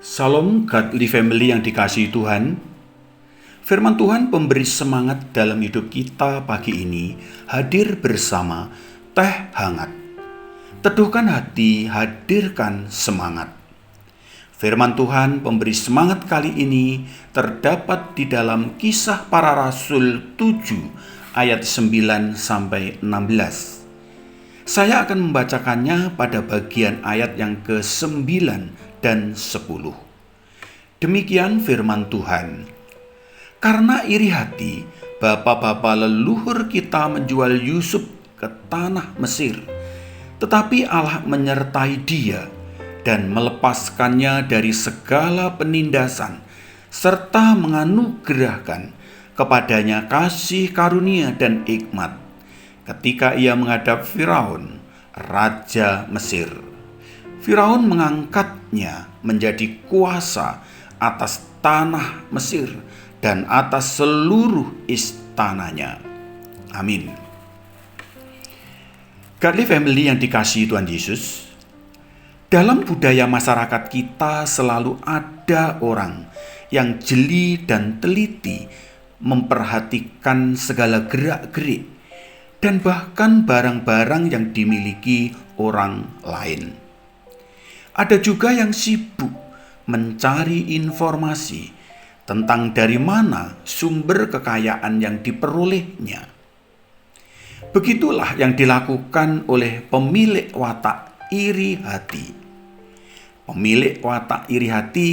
Salam Godly Family yang dikasihi Tuhan. Firman Tuhan pemberi semangat dalam hidup kita pagi ini hadir bersama teh hangat. Teduhkan hati, hadirkan semangat. Firman Tuhan pemberi semangat kali ini terdapat di dalam Kisah Para Rasul 7 ayat 9 sampai 16. Saya akan membacakannya pada bagian ayat yang ke-9 dan 10. Demikian firman Tuhan. Karena iri hati, bapa-bapa leluhur kita menjual Yusuf ke tanah Mesir. Tetapi Allah menyertai dia dan melepaskannya dari segala penindasan, serta menganugerahkan kepadanya kasih karunia dan hikmat ketika ia menghadap Firaun, Raja Mesir. Firaun mengangkatnya menjadi kuasa atas tanah Mesir dan atas seluruh istananya. Amin. Godly Family yang dikasihi Tuhan Yesus, dalam budaya masyarakat kita selalu ada orang yang jeli dan teliti memperhatikan segala gerak-gerik dan bahkan barang-barang yang dimiliki orang lain. Ada juga yang sibuk mencari informasi tentang dari mana sumber kekayaan yang diperolehnya. Begitulah yang dilakukan oleh pemilik watak iri hati. Pemilik watak iri hati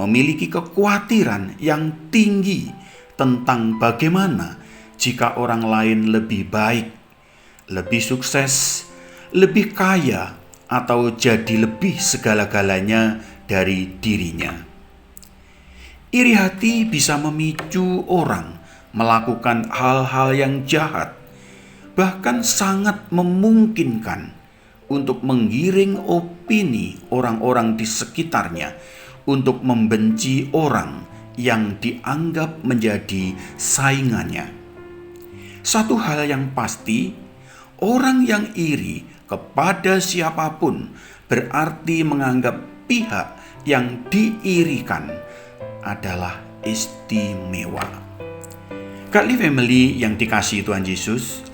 memiliki kekhawatiran yang tinggi tentang bagaimana jika orang lain lebih baik, lebih sukses, lebih kaya, atau jadi lebih segala-galanya dari dirinya. Iri hati bisa memicu orang melakukan hal-hal yang jahat, bahkan sangat memungkinkan untuk menggiring opini orang-orang di sekitarnya untuk membenci orang yang dianggap menjadi saingannya. Satu hal yang pasti, orang yang iri kepada siapapun berarti menganggap pihak yang diirikan adalah istimewa. Godly Family yang dikasihi Tuhan Yesus,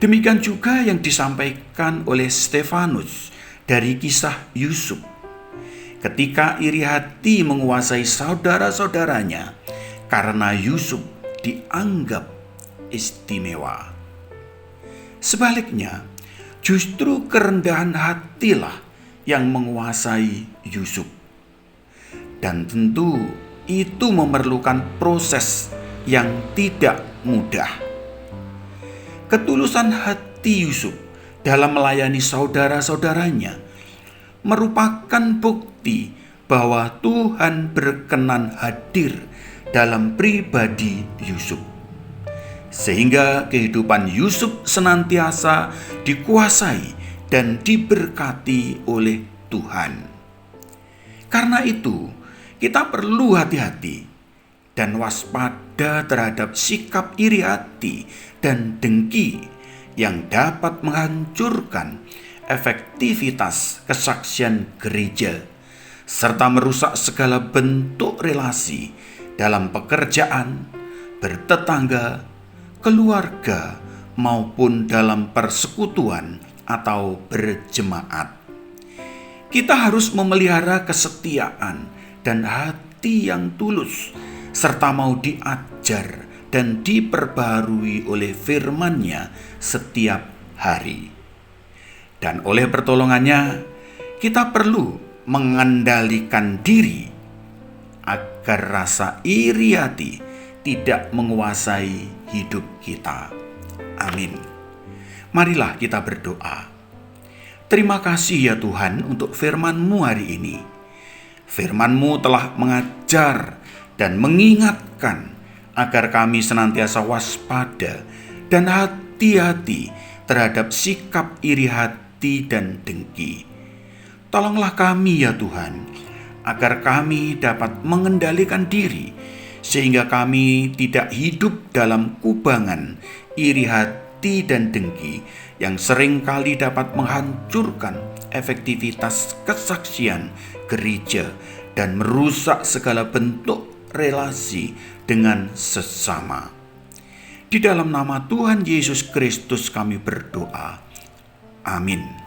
demikian juga yang disampaikan oleh Stefanus dari kisah Yusuf. Ketika iri hati menguasai saudara-saudaranya karena Yusuf dianggap istimewa. Sebaliknya, justru kerendahan hatilah yang menguasai Yusuf. Dan tentu itu memerlukan proses yang tidak mudah. Ketulusan hati Yusuf dalam melayani saudara-saudaranya merupakan bukti bahwa Tuhan berkenan hadir dalam pribadi Yusuf, sehingga kehidupan Yusuf senantiasa dikuasai dan diberkati oleh Tuhan. Karena itu, kita perlu hati-hati dan waspada terhadap sikap iri hati dan dengki yang dapat menghancurkan efektivitas kesaksian gereja, serta merusak segala bentuk relasi dalam pekerjaan, bertetangga, keluarga, maupun dalam persekutuan atau berjemaat. Kita harus memelihara kesetiaan dan hati yang tulus, serta mau diajar dan diperbarui oleh firman-Nya setiap hari. Dan oleh pertolongannya, kita perlu mengendalikan diri agar rasa iri hati tidak menguasai hidup kita. Amin. Marilah kita berdoa. Terima kasih ya Tuhan untuk firman-Mu hari ini. Firman-Mu telah mengajar dan mengingatkan agar kami senantiasa waspada dan hati-hati terhadap sikap iri hati dan dengki. Tolonglah kami ya Tuhan, agar kami dapat mengendalikan diri, sehingga kami tidak hidup dalam kubangan iri hati dan dengki yang seringkali dapat menghancurkan efektivitas kesaksian gereja dan merusak segala bentuk relasi dengan sesama. Di dalam nama Tuhan Yesus Kristus kami berdoa. Amin.